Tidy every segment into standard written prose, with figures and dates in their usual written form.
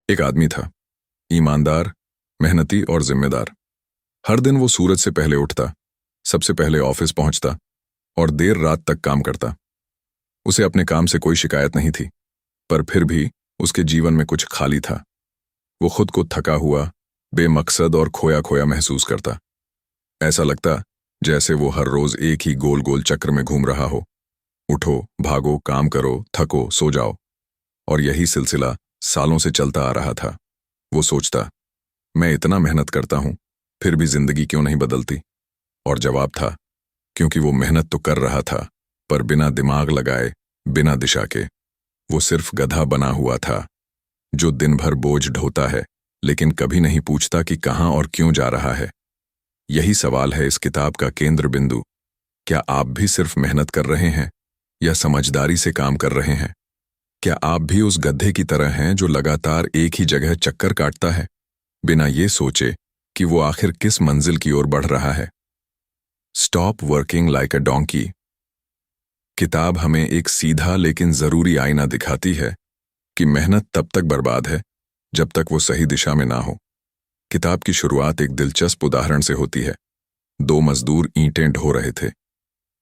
एक आदमी था, ईमानदार, मेहनती और जिम्मेदार। हर दिन वो सूरज से पहले उठता, सबसे पहले ऑफिस पहुंचता और देर रात तक काम करता। उसे अपने काम से कोई शिकायत नहीं थी, पर फिर भी उसके जीवन में कुछ खाली था। वो खुद को थका हुआ, बेमकसद और खोया खोया महसूस करता। ऐसा लगता जैसे वो हर रोज एक ही गोल गोल चक्र में घूम रहा हो। उठो, भागो, काम करो, थको, सो जाओ। और यही सिलसिला सालों से चलता आ रहा था। वो सोचता, मैं इतना मेहनत करता हूं, फिर भी जिंदगी क्यों नहीं बदलती? और जवाब था, क्योंकि वो मेहनत तो कर रहा था, पर बिना दिमाग लगाए, बिना दिशा के। वो सिर्फ गधा बना हुआ था, जो दिन भर बोझ ढोता है, लेकिन कभी नहीं पूछता कि कहां और क्यों जा रहा है। यही सवाल है इस किताब का केंद्र बिंदु। क्या आप भी सिर्फ मेहनत कर रहे हैं, या समझदारी से काम कर रहे हैं? क्या आप भी उस गधे की तरह हैं जो लगातार एक ही जगह चक्कर काटता है, बिना ये सोचे कि वो आखिर किस मंजिल की ओर बढ़ रहा है? स्टॉप वर्किंग लाइक अ डोंकी किताब हमें एक सीधा लेकिन जरूरी आईना दिखाती है कि मेहनत तब तक बर्बाद है जब तक वो सही दिशा में ना हो। किताब की शुरुआत एक दिलचस्प उदाहरण से होती है। दो मजदूर ईंटें ढो रहे थे।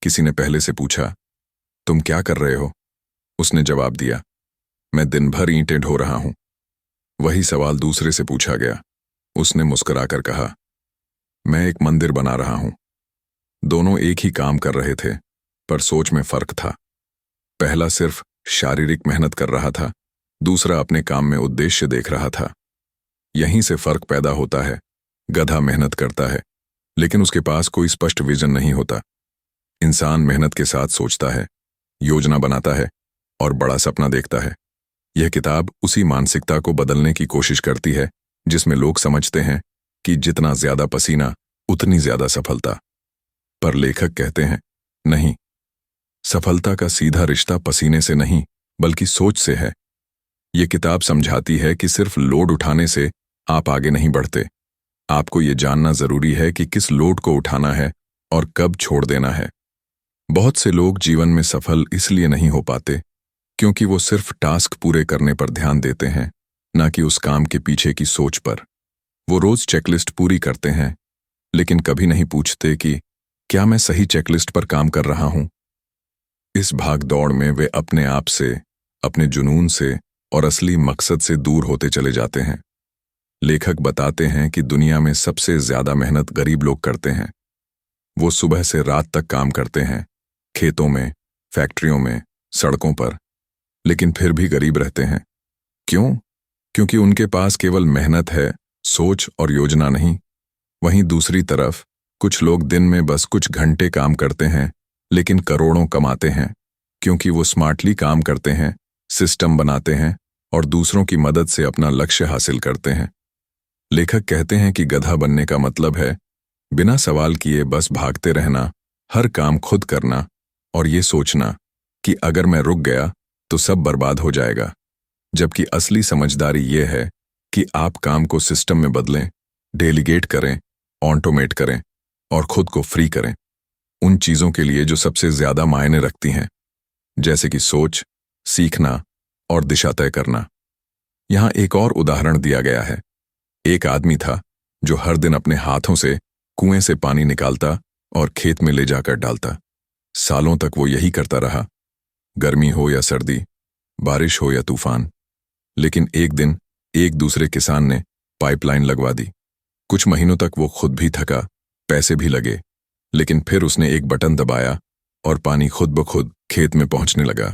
किसी ने पहले से पूछा, तुम क्या कर रहे हो? उसने जवाब दिया, मैं दिन भर ईंटें ढो रहा हूं। वही सवाल दूसरे से पूछा गया। उसने मुस्कुराकर कहा, मैं एक मंदिर बना रहा हूं। दोनों एक ही काम कर रहे थे, पर सोच में फर्क था। पहला सिर्फ शारीरिक मेहनत कर रहा था, दूसरा अपने काम में उद्देश्य देख रहा था। यहीं से फर्क पैदा होता है। गधा मेहनत करता है, लेकिन उसके पास कोई स्पष्ट विजन नहीं होता। इंसान मेहनत के साथ सोचता है, योजना बनाता है और बड़ा सपना देखता है। यह किताब उसी मानसिकता को बदलने की कोशिश करती है, जिसमें लोग समझते हैं कि जितना ज्यादा पसीना उतनी ज्यादा सफलता। पर लेखक कहते हैं, नहीं, सफलता का सीधा रिश्ता पसीने से नहीं, बल्कि सोच से है। यह किताब समझाती है कि सिर्फ लोड उठाने से आप आगे नहीं बढ़ते। आपको यह जानना जरूरी है कि किस लोड को उठाना है और कब छोड़ देना है। बहुत से लोग जीवन में सफल इसलिए नहीं हो पाते क्योंकि वो सिर्फ टास्क पूरे करने पर ध्यान देते हैं, ना कि उस काम के पीछे की सोच पर। वो रोज चेकलिस्ट पूरी करते हैं, लेकिन कभी नहीं पूछते कि क्या मैं सही चेकलिस्ट पर काम कर रहा हूं। इस भाग दौड़ में वे अपने आप से, अपने जुनून से और असली मकसद से दूर होते चले जाते हैं। लेखक बताते हैं कि दुनिया में सबसे ज्यादा मेहनत गरीब लोग करते हैं। वो सुबह से रात तक काम करते हैं, खेतों में, फैक्ट्रियों में, सड़कों पर, लेकिन फिर भी गरीब रहते हैं। क्यों? क्योंकि उनके पास केवल मेहनत है, सोच और योजना नहीं। वहीं दूसरी तरफ कुछ लोग दिन में बस कुछ घंटे काम करते हैं, लेकिन करोड़ों कमाते हैं, क्योंकि वो स्मार्टली काम करते हैं, सिस्टम बनाते हैं और दूसरों की मदद से अपना लक्ष्य हासिल करते हैं। लेखक कहते हैं कि गधा बनने का मतलब है बिना सवाल किए बस भागते रहना, हर काम खुद करना और ये सोचना कि अगर मैं रुक गया तो सब बर्बाद हो जाएगा। जबकि असली समझदारी ये है कि आप काम को सिस्टम में बदलें, डेलीगेट करें, ऑटोमेट करें और खुद को फ्री करें उन चीजों के लिए जो सबसे ज्यादा मायने रखती हैं, जैसे कि सोच, सीखना और दिशा तय करना। यहां एक और उदाहरण दिया गया है। एक आदमी था जो हर दिन अपने हाथों से कुएं से पानी निकालता और खेत में ले जाकर डालता। सालों तक वो यही करता रहा, गर्मी हो या सर्दी, बारिश हो या तूफान। लेकिन एक दिन एक दूसरे किसान ने पाइपलाइन लगवा दी। कुछ महीनों तक वो खुद भी थका, पैसे भी लगे, लेकिन फिर उसने एक बटन दबाया और पानी खुद ब खुद खेत में पहुंचने लगा।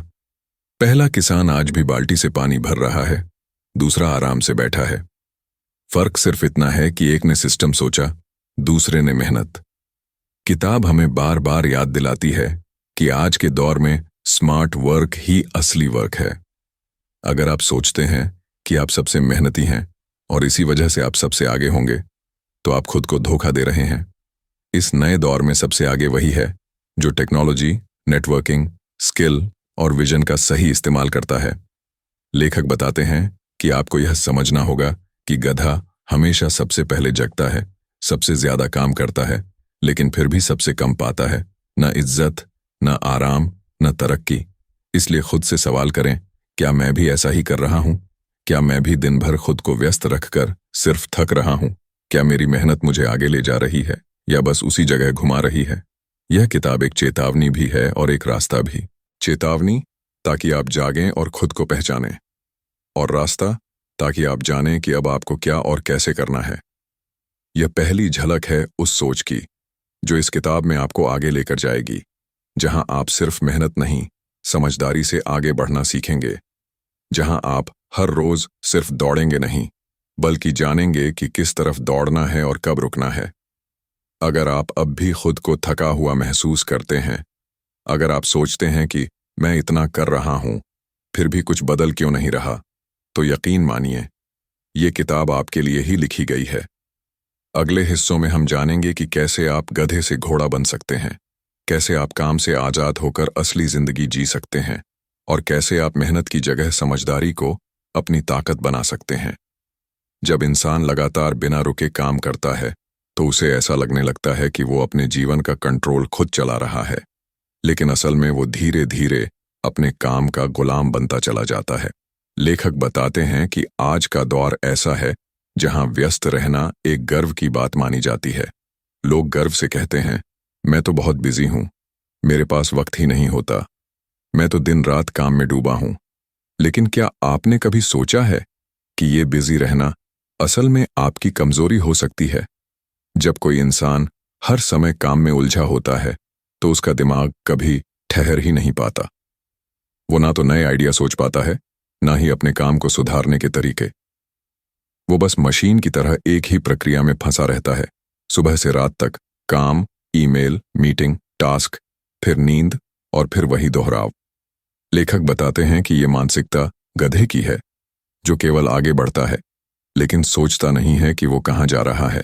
पहला किसान आज भी बाल्टी से पानी भर रहा है, दूसरा आराम से बैठा है। फर्क सिर्फ इतना है कि एक ने सिस्टम सोचा, दूसरे ने मेहनत। किताब हमें बार बार याद दिलाती है कि आज के दौर में स्मार्ट वर्क ही असली वर्क है। अगर आप सोचते हैं कि आप सबसे मेहनती हैं और इसी वजह से आप सबसे आगे होंगे, तो आप खुद को धोखा दे रहे हैं। इस नए दौर में सबसे आगे वही है जो टेक्नोलॉजी, नेटवर्किंग, स्किल और विजन का सही इस्तेमाल करता है। लेखक बताते हैं कि आपको यह समझना होगा कि गधा हमेशा सबसे पहले जगता है, सबसे ज्यादा काम करता है, लेकिन फिर भी सबसे कम पाता है। न इज्जत, न आराम, न तरक्की। इसलिए खुद से सवाल करें, क्या मैं भी ऐसा ही कर रहा हूं? क्या मैं भी दिन भर खुद को व्यस्त रखकर सिर्फ थक रहा हूं? क्या मेरी मेहनत मुझे आगे ले जा रही है या बस उसी जगह घुमा रही है? यह किताब एक चेतावनी भी है और एक रास्ता भी। चेतावनी ताकि आप जागें और खुद को पहचानें, और रास्ता ताकि आप जानें कि अब आपको क्या और कैसे करना है। यह पहली झलक है उस सोच की जो इस किताब में आपको आगे लेकर जाएगी, जहां आप सिर्फ मेहनत नहीं, समझदारी से आगे बढ़ना सीखेंगे। जहां आप हर रोज सिर्फ दौड़ेंगे नहीं, बल्कि जानेंगे कि किस तरफ दौड़ना है और कब रुकना है। अगर आप अब भी खुद को थका हुआ महसूस करते हैं, अगर आप सोचते हैं कि मैं इतना कर रहा हूं, फिर भी कुछ बदल क्यों नहीं रहा, तो यकीन मानिए, ये किताब आपके लिए ही लिखी गई है। अगले हिस्सों में हम जानेंगे कि कैसे आप गधे से घोड़ा बन सकते हैं, कैसे आप काम से आज़ाद होकर असली जिंदगी जी सकते हैं, और कैसे आप मेहनत की जगह समझदारी को अपनी ताकत बना सकते हैं। जब इंसान लगातार बिना रुके काम करता है, तो उसे ऐसा लगने लगता है कि वो अपने जीवन का कंट्रोल खुद चला रहा है, लेकिन असल में वो धीरे धीरे अपने काम का गुलाम बनता चला जाता है। लेखक बताते हैं कि आज का दौर ऐसा है जहां व्यस्त रहना एक गर्व की बात मानी जाती है। लोग गर्व से कहते हैं, मैं तो बहुत बिजी हूं, मेरे पास वक्त ही नहीं होता, मैं तो दिन रात काम में डूबा हूं। लेकिन क्या आपने कभी सोचा है कि ये बिजी रहना असल में आपकी कमजोरी हो सकती है? जब कोई इंसान हर समय काम में उलझा होता है, तो उसका दिमाग कभी ठहर ही नहीं पाता। वो ना तो नए आइडिया सोच पाता है, ना ही अपने काम को सुधारने के तरीके। वो बस मशीन की तरह एक ही प्रक्रिया में फंसा रहता है, सुबह से रात तक काम, ईमेल, मीटिंग, टास्क, फिर नींद और फिर वही दोहराव। लेखक बताते हैं कि ये मानसिकता गधे की है, जो केवल आगे बढ़ता है लेकिन सोचता नहीं है कि वो कहां जा रहा है।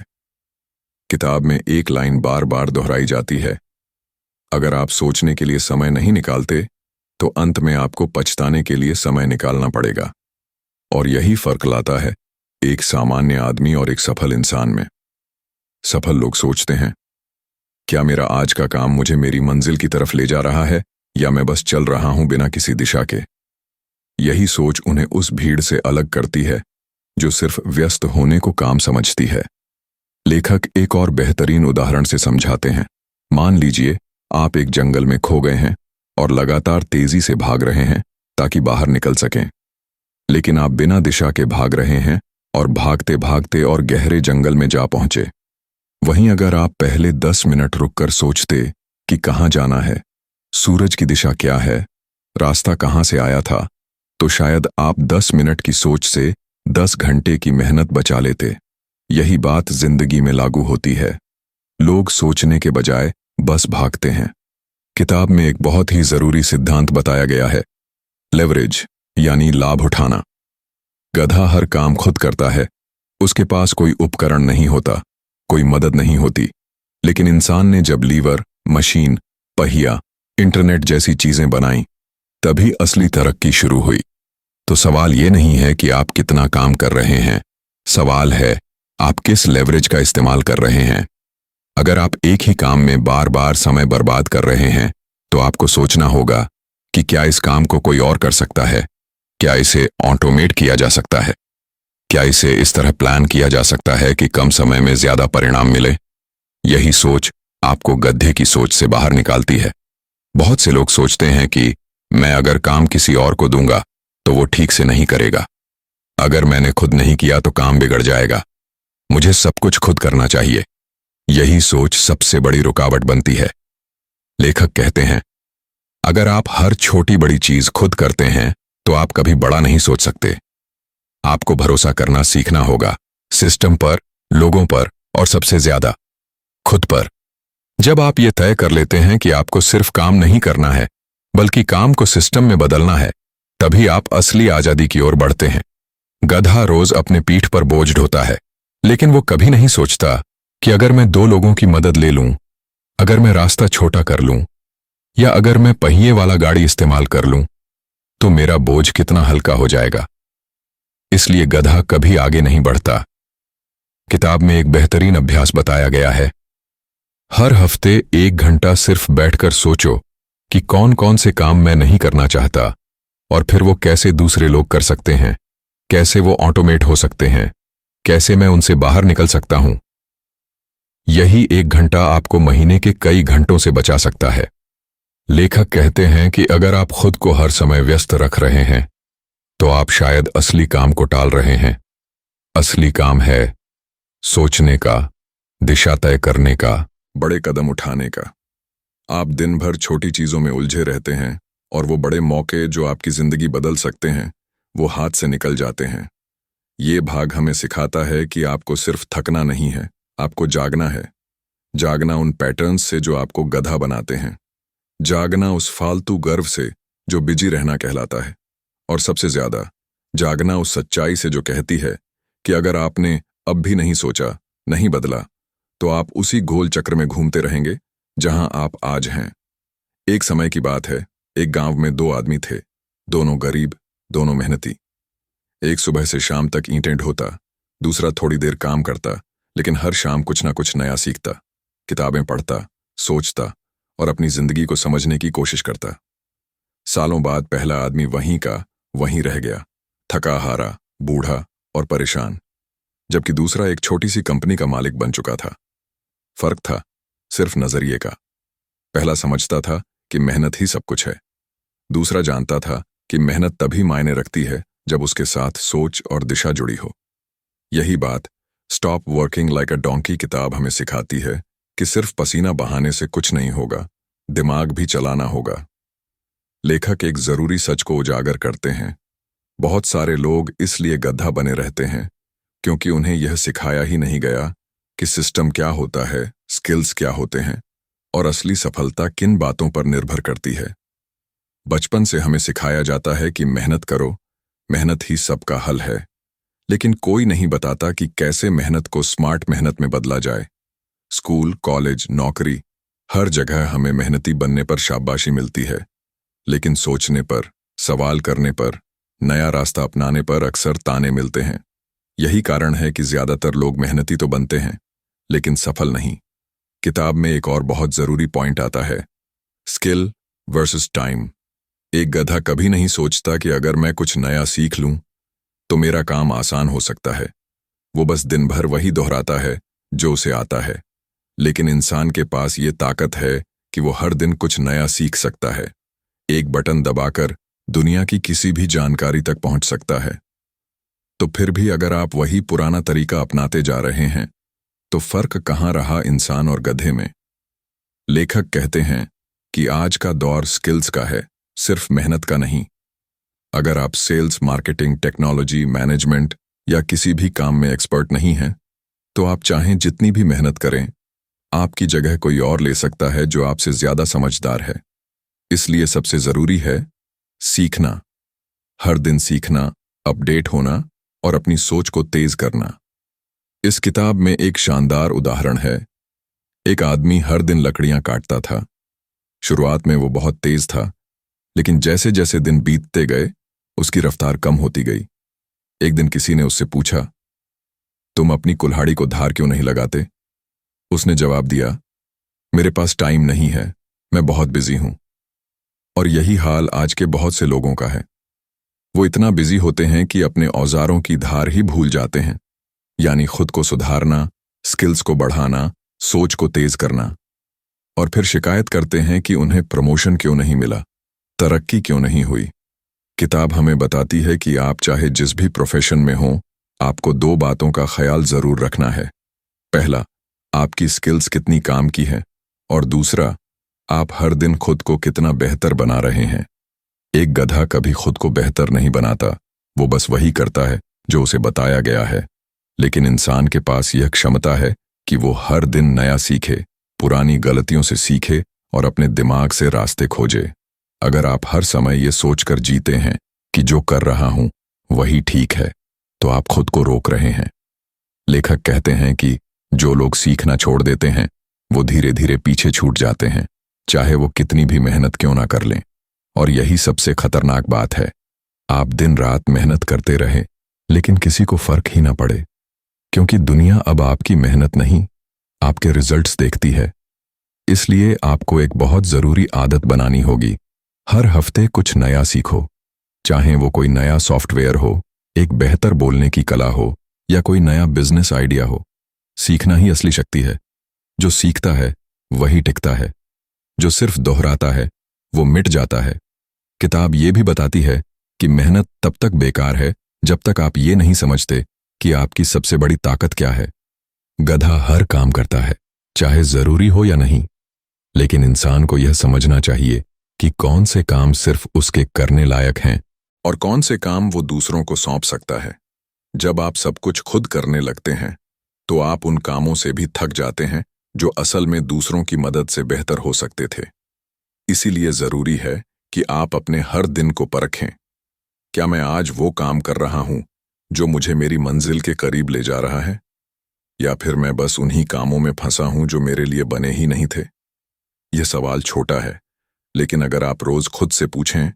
किताब में एक लाइन बार बार दोहराई जाती है, अगर आप सोचने के लिए समय नहीं निकालते, तो अंत में आपको पछताने के लिए समय निकालना पड़ेगा। और यही फर्क लाता है एक सामान्य आदमी और एक सफल इंसान में। सफल लोग सोचते हैं, क्या मेरा आज का काम मुझे मेरी मंजिल की तरफ ले जा रहा है, या मैं बस चल रहा हूं बिना किसी दिशा के। यही सोच उन्हें उस भीड़ से अलग करती है जो सिर्फ व्यस्त होने को काम समझती है। लेखक एक और बेहतरीन उदाहरण से समझाते हैं। मान लीजिए आप एक जंगल में खो गए हैं और लगातार तेजी से भाग रहे हैं ताकि बाहर निकल सकें, लेकिन आप बिना दिशा के भाग रहे हैं और भागते भागते और गहरे जंगल में जा पहुंचे। वहीं अगर आप पहले 10 मिनट रुककर सोचते कि कहां जाना है, सूरज की दिशा क्या है, रास्ता कहां से आया था, तो शायद आप 10 मिनट की सोच से 10 घंटे की मेहनत बचा लेते। यही बात जिंदगी में लागू होती है। लोग सोचने के बजाय बस भागते हैं। किताब में एक बहुत ही जरूरी सिद्धांत बताया गया है, लेवरेज यानी लाभ उठाना। गधा हर काम खुद करता है, उसके पास कोई उपकरण नहीं होता, कोई मदद नहीं होती। लेकिन इंसान ने जब लीवर, मशीन, पहिया, इंटरनेट जैसी चीजें बनाई, तभी असली तरक्की शुरू हुई। तो सवाल ये नहीं है कि आप कितना काम कर रहे हैं, सवाल है आप किस लेवरेज का इस्तेमाल कर रहे हैं। अगर आप एक ही काम में बार बार समय बर्बाद कर रहे हैं, तो आपको सोचना होगा कि क्या इस काम को कोई और कर सकता है, क्या इसे ऑटोमेट किया जा सकता है, क्या इसे इस तरह प्लान किया जा सकता है कि कम समय में ज्यादा परिणाम मिले। यही सोच आपको गधे की सोच से बाहर निकालती है। बहुत से लोग सोचते हैं कि मैं अगर काम किसी और को दूंगा तो वो ठीक से नहीं करेगा, अगर मैंने खुद नहीं किया तो काम बिगड़ जाएगा, मुझे सब कुछ खुद करना चाहिए। यही सोच सबसे बड़ी रुकावट बनती है। लेखक कहते हैं, अगर आप हर छोटी बड़ी चीज खुद करते हैं तो आप कभी बड़ा नहीं सोच सकते। आपको भरोसा करना सीखना होगा, सिस्टम पर, लोगों पर और सबसे ज्यादा खुद पर। जब आप ये तय कर लेते हैं कि आपको सिर्फ काम नहीं करना है, बल्कि काम को सिस्टम में बदलना है, तभी आप असली आजादी की ओर बढ़ते हैं। गधा रोज अपने पीठ पर बोझ ढोता है, लेकिन वो कभी नहीं सोचता कि अगर मैं 2 लोगों की मदद ले लूं, अगर मैं रास्ता छोटा कर लूं, या अगर मैं पहिए वाला गाड़ी इस्तेमाल कर लूं, तो मेरा बोझ कितना हल्का हो जाएगा। इसलिए गधा कभी आगे नहीं बढ़ता। किताब में एक बेहतरीन अभ्यास बताया गया है। हर हफ्ते 1 घंटा सिर्फ बैठकर सोचो कि कौन कौन से काम मैं नहीं करना चाहता और फिर वो कैसे दूसरे लोग कर सकते हैं। कैसे वो ऑटोमेट हो सकते हैं, कैसे मैं उनसे बाहर निकल सकता हूं। यही 1 घंटा आपको महीने के कई घंटों से बचा सकता है। लेखक कहते हैं कि अगर आप खुद को हर समय व्यस्त रख रहे हैं तो आप शायद असली काम को टाल रहे हैं। असली काम है सोचने का, दिशा तय करने का, बड़े कदम उठाने का। आप दिन भर छोटी चीजों में उलझे रहते हैं और वो बड़े मौके जो आपकी जिंदगी बदल सकते हैं वो हाथ से निकल जाते हैं। ये भाग हमें सिखाता है कि आपको सिर्फ थकना नहीं है, आपको जागना है। जागना उन पैटर्न्स से जो आपको गधा बनाते हैं, जागना उस फालतू गर्व से जो बिजी रहना कहलाता है, और सबसे ज्यादा जागना उस सच्चाई से जो कहती है कि अगर आपने अब भी नहीं सोचा, नहीं बदला, तो आप उसी गोल चक्र में घूमते रहेंगे जहां आप आज हैं। एक समय की बात है, एक गांव में 2 आदमी थे, दोनों गरीब, दोनों मेहनती। एक सुबह से शाम तक ईंटें ढोता, दूसरा थोड़ी देर काम करता, लेकिन हर शाम कुछ ना कुछ नया सीखता, किताबें पढ़ता, सोचता और अपनी जिंदगी को समझने की कोशिश करता। सालों बाद पहला आदमी वहीं का वहीं रह गया, थका हारा, बूढ़ा और परेशान, जबकि दूसरा एक छोटी सी कंपनी का मालिक बन चुका था। फर्क था सिर्फ नजरिए का। पहला समझता था कि मेहनत ही सब कुछ है, दूसरा जानता था कि मेहनत तभी मायने रखती है जब उसके साथ सोच और दिशा जुड़ी हो। यही बात स्टॉप वर्किंग लाइक अ डोंकी किताब हमें सिखाती है कि सिर्फ पसीना बहाने से कुछ नहीं होगा, दिमाग भी चलाना होगा। लेखक एक जरूरी सच को उजागर करते हैं। बहुत सारे लोग इसलिए गधा बने रहते हैं क्योंकि उन्हें यह सिखाया ही नहीं गया कि सिस्टम क्या होता है, स्किल्स क्या होते हैं और असली सफलता किन बातों पर निर्भर करती है। बचपन से हमें सिखाया जाता है कि मेहनत करो, मेहनत ही सबका हल है, लेकिन कोई नहीं बताता कि कैसे मेहनत को स्मार्ट मेहनत में बदला जाए। स्कूल, कॉलेज, नौकरी, हर जगह हमें मेहनती बनने पर शाबाशी मिलती है, लेकिन सोचने पर, सवाल करने पर, नया रास्ता अपनाने पर अक्सर ताने मिलते हैं। यही कारण है कि ज्यादातर लोग मेहनती तो बनते हैं लेकिन सफल नहीं। किताब में एक और बहुत जरूरी पॉइंट आता है, स्किल वर्सेस टाइम। एक गधा कभी नहीं सोचता कि अगर मैं कुछ नया सीख लूं तो मेरा काम आसान हो सकता है। वो बस दिन भर वही दोहराता है जो उसे आता है। लेकिन इंसान के पास ये ताकत है कि वो हर दिन कुछ नया सीख सकता है। एक बटन दबाकर दुनिया की किसी भी जानकारी तक पहुंच सकता है। तो फिर भी अगर आप वही पुराना तरीका अपनाते जा रहे हैं तो फर्क कहाँ रहा इंसान और गधे में। लेखक कहते हैं कि आज का दौर स्किल्स का है, सिर्फ मेहनत का नहीं। अगर आप सेल्स, मार्केटिंग, टेक्नोलॉजी, मैनेजमेंट या किसी भी काम में एक्सपर्ट नहीं हैं तो आप चाहें जितनी भी मेहनत करें, आपकी जगह कोई और ले सकता है जो आपसे ज्यादा समझदार है। इसलिए सबसे जरूरी है सीखना, हर दिन सीखना, अपडेट होना और अपनी सोच को तेज करना। इस किताब में एक शानदार उदाहरण है। एक आदमी हर दिन लकड़ियां काटता था। शुरुआत में वो बहुत तेज था, लेकिन जैसे जैसे दिन बीतते गए उसकी रफ्तार कम होती गई। एक दिन किसी ने उससे पूछा, तुम अपनी कुल्हाड़ी को धार क्यों नहीं लगाते? उसने जवाब दिया, मेरे पास टाइम नहीं है, मैं बहुत बिजी हूं। और यही हाल आज के बहुत से लोगों का है। वो इतना बिजी होते हैं कि अपने औजारों की धार ही भूल जाते हैं, यानी खुद को सुधारना, स्किल्स को बढ़ाना, सोच को तेज करना। और फिर शिकायत करते हैं कि उन्हें प्रमोशन क्यों नहीं मिला, तरक्की क्यों नहीं हुई। किताब हमें बताती है कि आप चाहे जिस भी प्रोफेशन में हो, आपको 2 बातों का ख्याल जरूर रखना है। पहला, आपकी स्किल्स कितनी काम की है, और दूसरा, आप हर दिन खुद को कितना बेहतर बना रहे हैं। एक गधा कभी खुद को बेहतर नहीं बनाता, वो बस वही करता है जो उसे बताया गया है। लेकिन इंसान के पास यह क्षमता है कि वो हर दिन नया सीखे, पुरानी गलतियों से सीखे और अपने दिमाग से रास्ते खोजे। अगर आप हर समय ये सोचकर जीते हैं कि जो कर रहा हूं वही ठीक है, तो आप खुद को रोक रहे हैं। लेखक कहते हैं कि जो लोग सीखना छोड़ देते हैं वो धीरे धीरे पीछे छूट जाते हैं, चाहे वो कितनी भी मेहनत क्यों ना कर लें। और यही सबसे खतरनाक बात है। आप दिन रात मेहनत करते रहे लेकिन किसी को फर्क ही ना पड़े, क्योंकि दुनिया अब आपकी मेहनत नहीं, आपके रिजल्ट्स देखती है। इसलिए आपको एक बहुत जरूरी आदत बनानी होगी, हर हफ्ते कुछ नया सीखो। चाहे वो कोई नया सॉफ्टवेयर हो, एक बेहतर बोलने की कला हो या कोई नया बिजनेस आइडिया हो, सीखना ही असली शक्ति है। जो सीखता है वही टिकता है, जो सिर्फ दोहराता है वो मिट जाता है। किताब ये भी बताती है कि मेहनत तब तक बेकार है जब तक आप ये नहीं समझते कि आपकी सबसे बड़ी ताकत क्या है। गधा हर काम करता है, चाहे जरूरी हो या नहीं, लेकिन इंसान को यह समझना चाहिए कि कौन से काम सिर्फ उसके करने लायक हैं और कौन से काम वो दूसरों को सौंप सकता है। जब आप सब कुछ खुद करने लगते हैं तो आप उन कामों से भी थक जाते हैं जो असल में दूसरों की मदद से बेहतर हो सकते थे। इसीलिए जरूरी है कि आप अपने हर दिन को परखें। क्या मैं आज वो काम कर रहा हूं जो मुझे मेरी मंजिल के करीब ले जा रहा है, या फिर मैं बस उन्हीं कामों में फंसा हूं जो मेरे लिए बने ही नहीं थे। यह सवाल छोटा है, लेकिन अगर आप रोज खुद से पूछें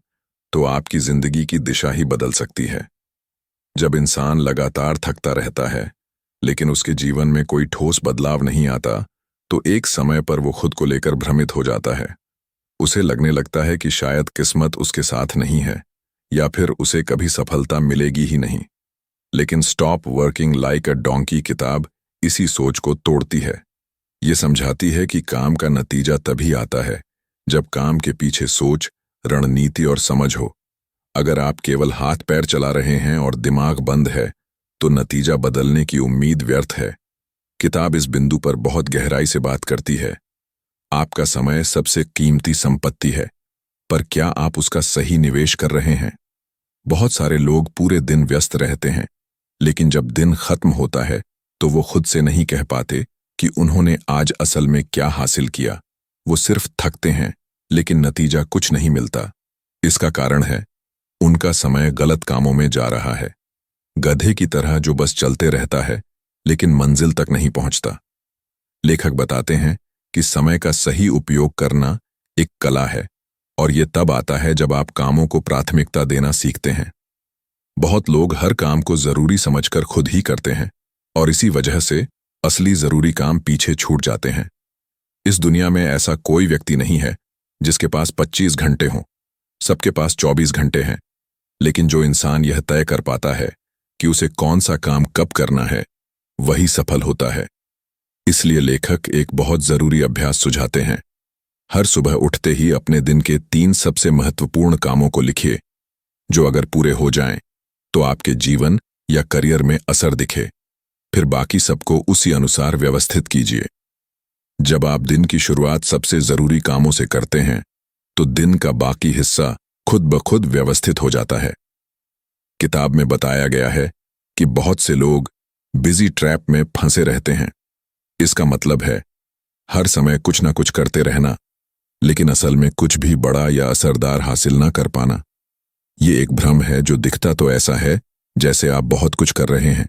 तो आपकी जिंदगी की दिशा ही बदल सकती है। जब इंसान लगातार थकता रहता है लेकिन उसके जीवन में कोई ठोस बदलाव नहीं आता, तो एक समय पर वो खुद को लेकर भ्रमित हो जाता है। उसे लगने लगता है कि शायद किस्मत उसके साथ नहीं है, या फिर उसे कभी सफलता मिलेगी ही नहीं। लेकिन स्टॉप वर्किंग लाइक अ डोंकी किताब इसी सोच को तोड़ती है। ये समझाती है कि काम का नतीजा तभी आता है जब काम के पीछे सोच, रणनीति और समझ हो। अगर आप केवल हाथ पैर चला रहे हैं और दिमाग बंद है, तो नतीजा बदलने की उम्मीद व्यर्थ है। किताब इस बिंदु पर बहुत गहराई से बात करती है। आपका समय सबसे कीमती संपत्ति है, पर क्या आप उसका सही निवेश कर रहे हैं? बहुत सारे लोग पूरे दिन व्यस्त रहते हैं, लेकिन जब दिन खत्म होता है तो वो खुद से नहीं कह पाते कि उन्होंने आज असल में क्या हासिल किया। वो सिर्फ थकते हैं, लेकिन नतीजा कुछ नहीं मिलता। इसका कारण है उनका समय गलत कामों में जा रहा है। गधे की तरह जो बस चलते रहता है लेकिन मंजिल तक नहीं पहुंचता। लेखक बताते हैं कि समय का सही उपयोग करना एक कला है, और ये तब आता है जब आप कामों को प्राथमिकता देना सीखते हैं। बहुत लोग हर काम को जरूरी समझकर खुद ही करते हैं, और इसी वजह से असली जरूरी काम पीछे छूट जाते हैं। इस दुनिया में ऐसा कोई व्यक्ति नहीं है जिसके पास 25 घंटे हों। सबके पास 24 घंटे हैं, लेकिन जो इंसान यह तय कर पाता है कि उसे कौन सा काम कब करना है, वही सफल होता है। इसलिए लेखक एक बहुत जरूरी अभ्यास सुझाते हैं। हर सुबह उठते ही अपने दिन के 3 सबसे महत्वपूर्ण कामों को लिखिए, जो अगर पूरे हो जाएं तो आपके जीवन या करियर में असर दिखे। फिर बाकी सबको उसी अनुसार व्यवस्थित कीजिए। जब आप दिन की शुरुआत सबसे जरूरी कामों से करते हैं, तो दिन का बाकी हिस्सा खुद ब खुद व्यवस्थित हो जाता है। किताब में बताया गया है कि बहुत से लोग बिजी ट्रैप में फंसे रहते हैं। इसका मतलब है हर समय कुछ ना कुछ करते रहना, लेकिन असल में कुछ भी बड़ा या असरदार हासिल ना कर पाना। ये एक भ्रम है जो दिखता तो ऐसा है जैसे आप बहुत कुछ कर रहे हैं,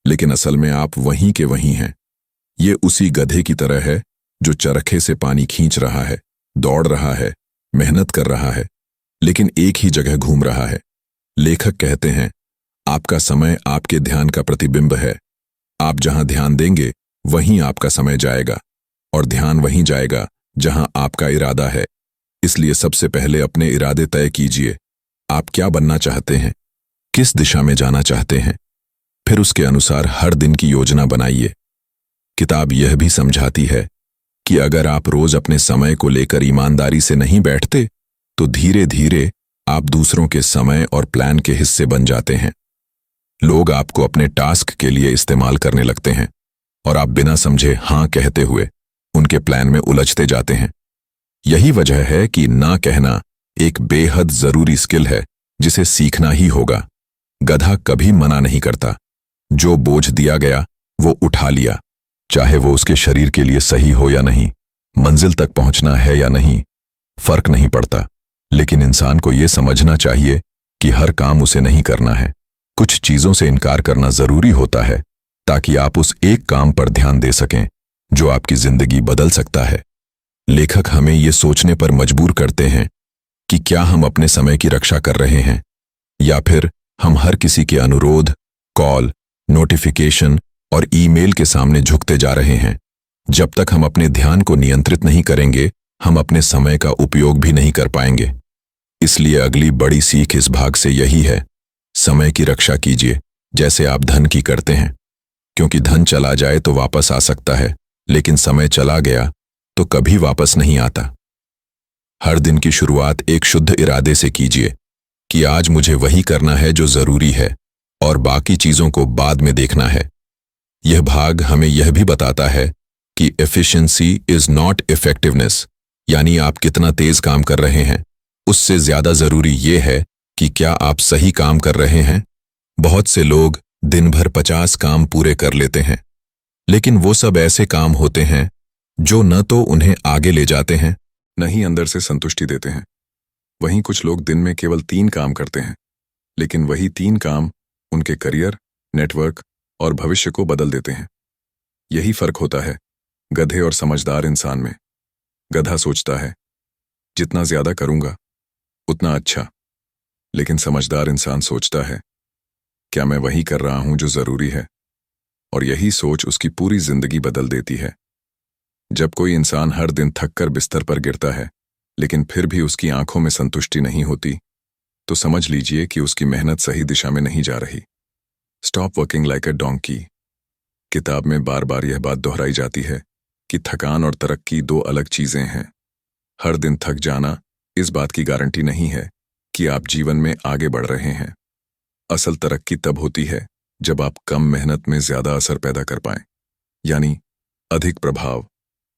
लेकिन असल में आप वहीं के वहीं हैं। ये उसी गधे की तरह है जो चरखे से पानी खींच रहा है, दौड़ रहा है, मेहनत कर रहा है, लेकिन एक ही जगह घूम रहा है। लेखक कहते हैं, आपका समय आपके ध्यान का प्रतिबिंब है। आप जहां ध्यान देंगे वहीं आपका समय जाएगा, और ध्यान वहीं जाएगा जहां आपका इरादा है। इसलिए सबसे पहले अपने इरादे तय कीजिए। आप क्या बनना चाहते हैं, किस दिशा में जाना चाहते हैं, फिर उसके अनुसार हर दिन की योजना बनाइए। किताब यह भी समझाती है कि अगर आप रोज अपने समय को लेकर ईमानदारी से नहीं बैठते, तो धीरे धीरे आप दूसरों के समय और प्लान के हिस्से बन जाते हैं। लोग आपको अपने टास्क के लिए इस्तेमाल करने लगते हैं, और आप बिना समझे हाँ कहते हुए उनके प्लान में उलझते जाते हैं। यही वजह है कि ना कहना एक बेहद जरूरी स्किल है जिसे सीखना ही होगा। गधा कभी मना नहीं करता। जो बोझ दिया गया वो उठा लिया, चाहे वो उसके शरीर के लिए सही हो या नहीं, मंजिल तक पहुंचना है या नहीं, फर्क नहीं पड़ता। लेकिन इंसान को यह समझना चाहिए कि हर काम उसे नहीं करना है। कुछ चीजों से इनकार करना जरूरी होता है ताकि आप उस एक काम पर ध्यान दे सकें जो आपकी जिंदगी बदल सकता है। लेखक हमें ये सोचने पर मजबूर करते हैं कि क्या हम अपने समय की रक्षा कर रहे हैं, या फिर हम हर किसी के अनुरोध, कॉल, नोटिफिकेशन और ईमेल के सामने झुकते जा रहे हैं। जब तक हम अपने ध्यान को नियंत्रित नहीं करेंगे, हम अपने समय का उपयोग भी नहीं कर पाएंगे। इसलिए अगली बड़ी सीख इस भाग से यही है, समय की रक्षा कीजिए जैसे आप धन की करते हैं, क्योंकि धन चला जाए तो वापस आ सकता है, लेकिन समय चला गया तो कभी वापस नहीं आता। हर दिन की शुरुआत एक शुद्ध इरादे से कीजिए कि आज मुझे वही करना है जो जरूरी है और बाकी चीजों को बाद में देखना है। यह भाग हमें यह भी बताता है कि एफिशिएंसी इज नॉट इफेक्टिवनेस, यानी आप कितना तेज काम कर रहे हैं, उससे ज्यादा जरूरी यह है कि क्या आप सही काम कर रहे हैं। बहुत से लोग दिन भर 50 काम पूरे कर लेते हैं, लेकिन वो सब ऐसे काम होते हैं जो न तो उन्हें आगे ले जाते हैं, न ही अंदर से संतुष्टि देते हैं। वहीं कुछ लोग दिन में केवल 3 काम करते हैं, लेकिन वही 3 काम उनके करियर, नेटवर्क और भविष्य को बदल देते हैं। यही फर्क होता है गधे और समझदार इंसान में। गधा सोचता है जितना ज्यादा करूंगा उतना अच्छा, लेकिन समझदार इंसान सोचता है क्या मैं वही कर रहा हूं जो जरूरी है, और यही सोच उसकी पूरी जिंदगी बदल देती है। जब कोई इंसान हर दिन थककर बिस्तर पर गिरता है लेकिन फिर भी उसकी आंखों में संतुष्टि नहीं होती, तो समझ लीजिए कि उसकी मेहनत सही दिशा में नहीं जा रही। स्टॉप वर्किंग लाइक अ डोंकी। किताब में बार बार यह बात दोहराई जाती है कि थकान और तरक्की 2 अलग चीजें हैं। हर दिन थक जाना इस बात की गारंटी नहीं है कि आप जीवन में आगे बढ़ रहे हैं। असल तरक्की तब होती है जब आप कम मेहनत में ज्यादा असर पैदा कर पाएं, यानी अधिक प्रभाव,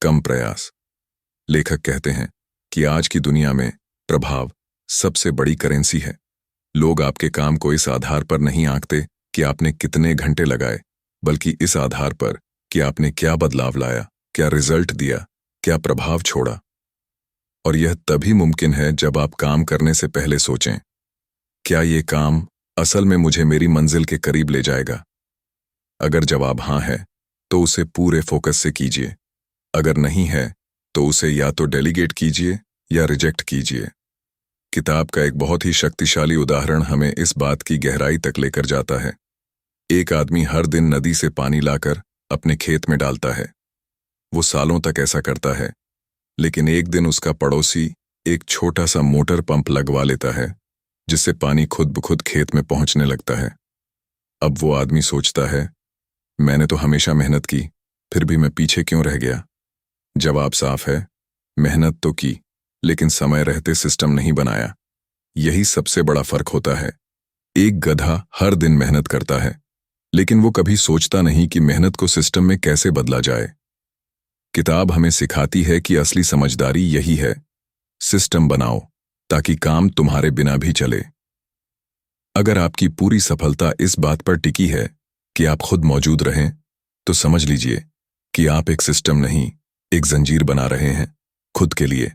कम प्रयास। लेखक कहते हैं कि आज की दुनिया में प्रभाव सबसे बड़ी करेंसी है। लोग आपके काम को इस आधार पर नहीं आंकते कि आपने कितने घंटे लगाए, बल्कि इस आधार पर कि आपने क्या बदलाव लाया, क्या रिजल्ट दिया, क्या प्रभाव छोड़ा। और यह तभी मुमकिन है जब आप काम करने से पहले सोचें, क्या ये काम असल में मुझे मेरी मंजिल के करीब ले जाएगा? अगर जवाब हाँ है तो उसे पूरे फोकस से कीजिए। अगर नहीं है तो उसे या तो डेलीगेट कीजिए या रिजेक्ट कीजिए। किताब का एक बहुत ही शक्तिशाली उदाहरण हमें इस बात की गहराई तक लेकर जाता है। एक आदमी हर दिन नदी से पानी लाकर अपने खेत में डालता है। वो सालों तक ऐसा करता है, लेकिन एक दिन उसका पड़ोसी एक छोटा सा मोटर पंप लगवा लेता है, जिससे पानी खुद ब खुद खेत में पहुंचने लगता है। अब वो आदमी सोचता है, मैंने तो हमेशा मेहनत की, फिर भी मैं पीछे क्यों रह गया? जवाब साफ है, मेहनत तो की, लेकिन समय रहते सिस्टम नहीं बनाया। यही सबसे बड़ा फर्क होता है। एक गधा हर दिन मेहनत करता है, लेकिन वो कभी सोचता नहीं कि मेहनत को सिस्टम में कैसे बदला जाए। किताब हमें सिखाती है कि असली समझदारी यही है, सिस्टम बनाओ ताकि काम तुम्हारे बिना भी चले। अगर आपकी पूरी सफलता इस बात पर टिकी है कि आप खुद मौजूद रहें, तो समझ लीजिए कि आप एक सिस्टम नहीं, एक जंजीर बना रहे हैं खुद के लिए।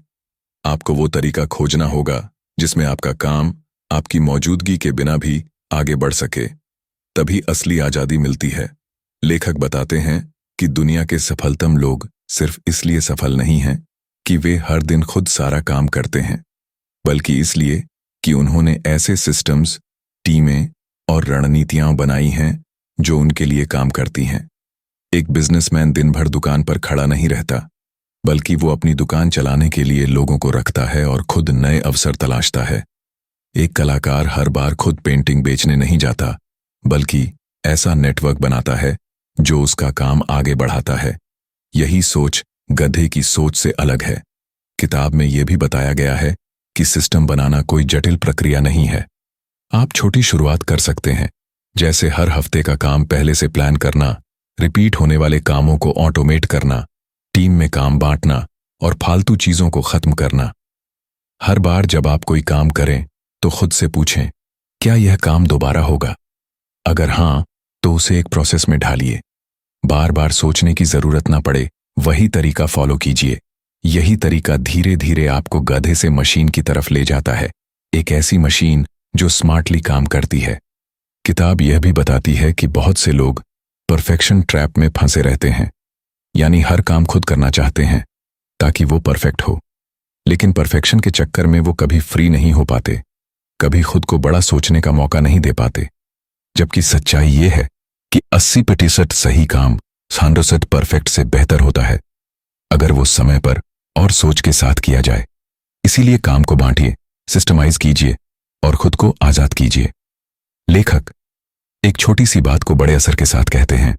आपको वो तरीका खोजना होगा जिसमें आपका काम आपकी मौजूदगी के बिना भी आगे बढ़ सके। तभी असली आजादी मिलती है। लेखक बताते हैं कि दुनिया के सफलतम लोग सिर्फ इसलिए सफल नहीं हैं कि वे हर दिन खुद सारा काम करते हैं, बल्कि इसलिए कि उन्होंने ऐसे सिस्टम्स, टीमें और रणनीतियां बनाई हैं जो उनके लिए काम करती हैं। एक बिजनेसमैन दिन भर दुकान पर खड़ा नहीं रहता, बल्कि वो अपनी दुकान चलाने के लिए लोगों को रखता है और खुद नए अवसर तलाशता है। एक कलाकार हर बार खुद पेंटिंग बेचने नहीं जाता, बल्कि ऐसा नेटवर्क बनाता है जो उसका काम आगे बढ़ाता है। यही सोच गधे की सोच से अलग है। किताब में यह भी बताया गया है कि सिस्टम बनाना कोई जटिल प्रक्रिया नहीं है। आप छोटी शुरुआत कर सकते हैं, जैसे हर हफ्ते का काम पहले से प्लान करना, रिपीट होने वाले कामों को ऑटोमेट करना, टीम में काम बांटना और फालतू चीजों को खत्म करना। हर बार जब आप कोई काम करें तो खुद से पूछें, क्या यह काम दोबारा होगा? अगर हां, तो उसे एक प्रोसेस में ढालिए। बार बार सोचने की जरूरत ना पड़े, वही तरीका फॉलो कीजिए। यही तरीका धीरे धीरे आपको गधे से मशीन की तरफ ले जाता है, एक ऐसी मशीन जो स्मार्टली काम करती है। किताब यह भी बताती है कि बहुत से लोग परफेक्शन ट्रैप में फंसे रहते हैं, यानी हर काम खुद करना चाहते हैं ताकि वो परफेक्ट हो, लेकिन परफेक्शन के चक्कर में वो कभी फ्री नहीं हो पाते, कभी खुद को बड़ा सोचने का मौका नहीं दे पाते। जबकि सच्चाई ये है कि 80% सही काम 100% परफेक्ट से बेहतर होता है, अगर वो समय पर और सोच के साथ किया जाए। इसीलिए काम को बांटिए, सिस्टमाइज कीजिए और खुद को आजाद कीजिए। लेखक एक छोटी सी बात को बड़े असर के साथ कहते हैं,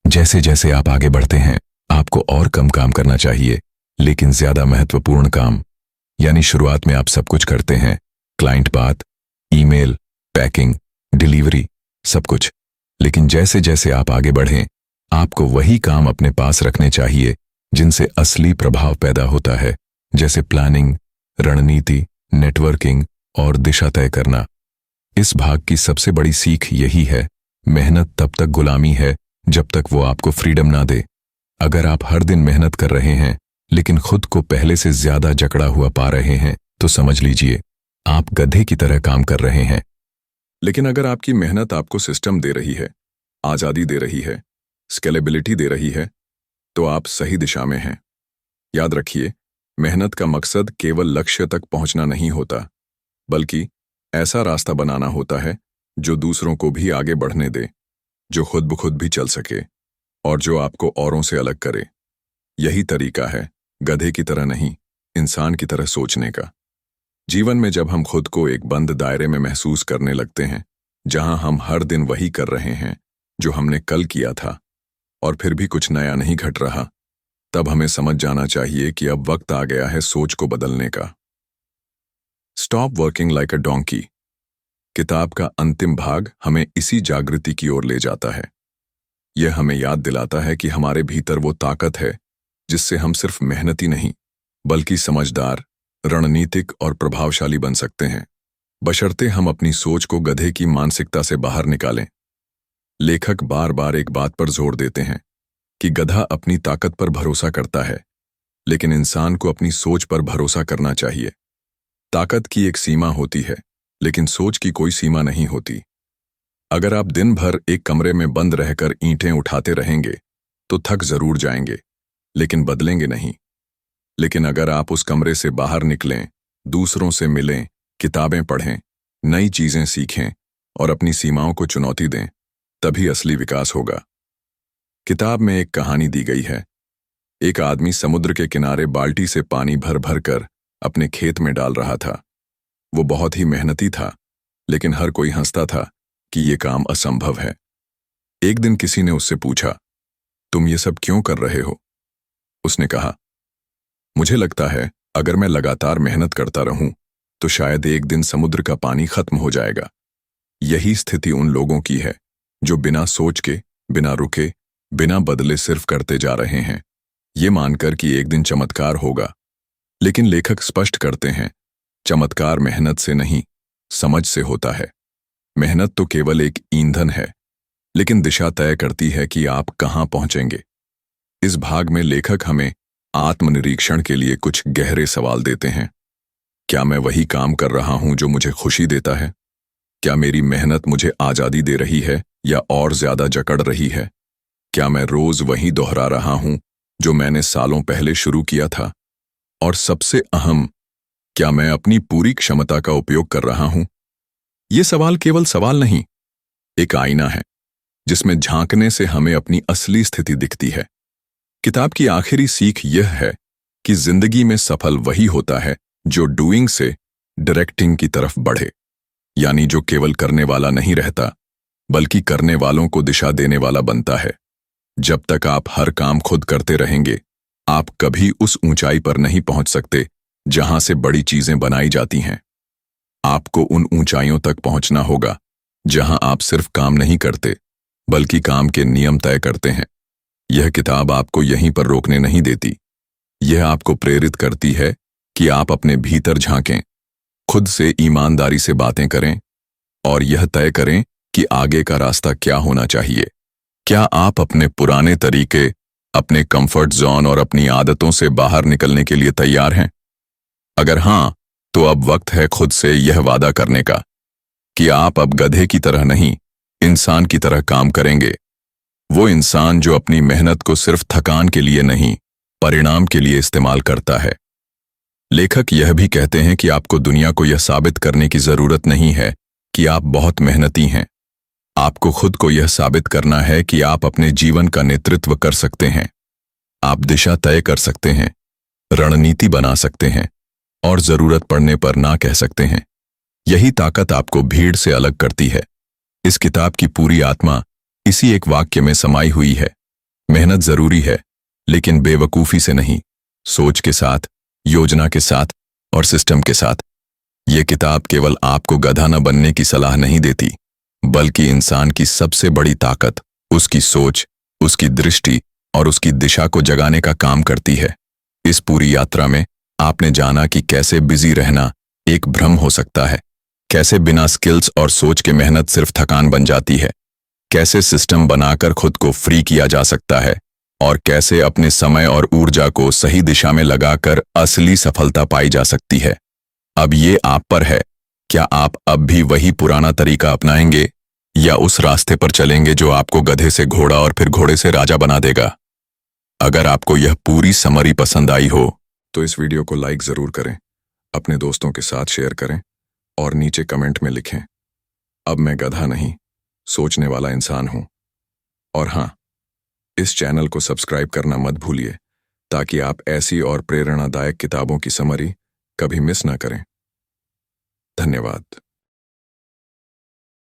जैसे जैसे आप आगे बढ़ते हैं आपको और कम काम करना चाहिए, लेकिन ज्यादा महत्वपूर्ण काम। यानी शुरुआत में आप सब कुछ करते हैं, क्लाइंट बात, ईमेल, पैकिंग, डिलीवरी, सब कुछ। लेकिन जैसे जैसे आप आगे बढ़ें आपको वही काम अपने पास रखने चाहिए जिनसे असली प्रभाव पैदा होता है, जैसे प्लानिंग, रणनीति, नेटवर्किंग और दिशा तय करना। इस भाग की सबसे बड़ी सीख यही है, मेहनत तब तक गुलामी है जब तक वो आपको फ्रीडम ना दे। अगर आप हर दिन मेहनत कर रहे हैं लेकिन खुद को पहले से ज्यादा जकड़ा हुआ पा रहे हैं तो समझ लीजिए आप गधे की तरह काम कर रहे हैं। लेकिन अगर आपकी मेहनत आपको सिस्टम दे रही है, आजादी दे रही है, स्केलेबिलिटी दे रही है, तो आप सही दिशा में हैं। याद रखिए, मेहनत का मकसद केवल लक्ष्य तक पहुंचना नहीं होता, बल्कि ऐसा रास्ता बनाना होता है जो दूसरों को भी आगे बढ़ने दे, जो खुद ब खुद भी चल सके और जो आपको औरों से अलग करे। यही तरीका है गधे की तरह नहीं, इंसान की तरह सोचने का। जीवन में जब हम खुद को एक बंद दायरे में महसूस करने लगते हैं, जहां हम हर दिन वही कर रहे हैं जो हमने कल किया था और फिर भी कुछ नया नहीं घट रहा, तब हमें समझ जाना चाहिए कि अब वक्त आ गया है सोच को बदलने का। स्टॉप वर्किंग लाइक अ डोंकी किताब का अंतिम भाग हमें इसी जागृति की ओर ले जाता है। यह हमें याद दिलाता है कि हमारे भीतर वो ताकत है जिससे हम सिर्फ मेहनती नहीं बल्कि समझदार, रणनीतिक और प्रभावशाली बन सकते हैं, बशर्ते हम अपनी सोच को गधे की मानसिकता से बाहर निकालें। लेखक बार बार एक बात पर जोर देते हैं कि गधा अपनी ताकत पर भरोसा करता है, लेकिन इंसान को अपनी सोच पर भरोसा करना चाहिए। ताकत की एक सीमा होती है, लेकिन सोच की कोई सीमा नहीं होती। अगर आप दिन भर एक कमरे में बंद रहकर ईंटें उठाते रहेंगे तो थक जरूर जाएंगे, लेकिन बदलेंगे नहीं। लेकिन अगर आप उस कमरे से बाहर निकलें, दूसरों से मिलें, किताबें पढ़ें, नई चीजें सीखें और अपनी सीमाओं को चुनौती दें, तभी असली विकास होगा। किताब में एक कहानी दी गई है। एक आदमी समुद्र के किनारे बाल्टी से पानी भर भर कर अपने खेत में डाल रहा था। वो बहुत ही मेहनती था, लेकिन हर कोई हंसता था कि ये काम असंभव है। एक दिन किसी ने उससे पूछा, तुम ये सब क्यों कर रहे हो? उसने कहा, मुझे लगता है अगर मैं लगातार मेहनत करता रहूं तो शायद एक दिन समुद्र का पानी खत्म हो जाएगा। यही स्थिति उन लोगों की है जो बिना सोच के, बिना रुके, बिना बदले सिर्फ करते जा रहे हैं, ये मानकर कि एक दिन चमत्कार होगा। लेकिन लेखक स्पष्ट करते हैं, चमत्कार मेहनत से नहीं, समझ से होता है। मेहनत तो केवल एक ईंधन है, लेकिन दिशा तय करती है कि आप कहां पहुंचेंगे। इस भाग में लेखक हमें आत्मनिरीक्षण के लिए कुछ गहरे सवाल देते हैं। क्या मैं वही काम कर रहा हूं जो मुझे खुशी देता है? क्या मेरी मेहनत मुझे आजादी दे रही है या और ज्यादा जकड़ रही है? क्या मैं रोज वही दोहरा रहा हूं जो मैंने सालों पहले शुरू किया था? और सबसे अहम, क्या मैं अपनी पूरी क्षमता का उपयोग कर रहा हूं? ये सवाल केवल सवाल नहीं, एक आईना है जिसमें झांकने से हमें अपनी असली स्थिति दिखती है। किताब की आखिरी सीख यह है कि जिंदगी में सफल वही होता है जो डूइंग से डायरेक्टिंग की तरफ बढ़े, यानी जो केवल करने वाला नहीं रहता बल्कि करने वालों को दिशा देने वाला बनता है। जब तक आप हर काम खुद करते रहेंगे आप कभी उस ऊंचाई पर नहीं पहुंच सकते जहां से बड़ी चीजें बनाई जाती हैं। आपको उन ऊंचाइयों तक पहुंचना होगा जहां आप सिर्फ काम नहीं करते बल्कि काम के नियम तय करते हैं। यह किताब आपको यहीं पर रोकने नहीं देती। यह आपको प्रेरित करती है कि आप अपने भीतर झांकें, खुद से ईमानदारी से बातें करें और यह तय करें कि आगे का रास्ता क्या होना चाहिए। क्या आप अपने पुराने तरीके, अपने कंफर्ट जोन और अपनी आदतों से बाहर निकलने के लिए तैयार हैं? अगर हां, तो अब वक्त है खुद से यह वादा करने का कि आप अब गधे की तरह नहीं, इंसान की तरह काम करेंगे। वो इंसान जो अपनी मेहनत को सिर्फ थकान के लिए नहीं, परिणाम के लिए इस्तेमाल करता है। लेखक यह भी कहते हैं कि आपको दुनिया को यह साबित करने की जरूरत नहीं है कि आप बहुत मेहनती हैं। आपको खुद को यह साबित करना है कि आप अपने जीवन का नेतृत्व कर सकते हैं। आप दिशा तय कर सकते हैं, रणनीति बना सकते हैं और जरूरत पड़ने पर ना कह सकते हैं। यही ताकत आपको भीड़ से अलग करती है। इस किताब की पूरी आत्मा इसी एक वाक्य में समाई हुई है। मेहनत जरूरी है, लेकिन बेवकूफी से नहीं, सोच के साथ, योजना के साथ और सिस्टम के साथ। ये किताब केवल आपको गधा न बनने की सलाह नहीं देती, बल्कि इंसान की सबसे बड़ी ताकत, उसकी सोच, उसकी दृष्टि और उसकी दिशा को जगाने का काम करती है। इस पूरी यात्रा में आपने जाना कि कैसे बिजी रहना एक भ्रम हो सकता है, कैसे बिना स्किल्स और सोच के मेहनत सिर्फ थकान बन जाती है, कैसे सिस्टम बनाकर खुद को फ्री किया जा सकता है और कैसे अपने समय और ऊर्जा को सही दिशा में लगाकर असली सफलता पाई जा सकती है। अब ये आप पर है, क्या आप अब भी वही पुराना तरीका अपनाएंगे या उस रास्ते पर चलेंगे जो आपको गधे से घोड़ा और फिर घोड़े से राजा बना देगा। अगर आपको यह पूरी समरी पसंद आई हो तो इस वीडियो को लाइक जरूर करें, अपने दोस्तों के साथ शेयर करें और नीचे कमेंट में लिखें, अब मैं गधा नहीं, सोचने वाला इंसान हूं। और हां, इस चैनल को सब्सक्राइब करना मत भूलिए ताकि आप ऐसी और प्रेरणादायक किताबों की समरी कभी मिस ना करें। धन्यवाद।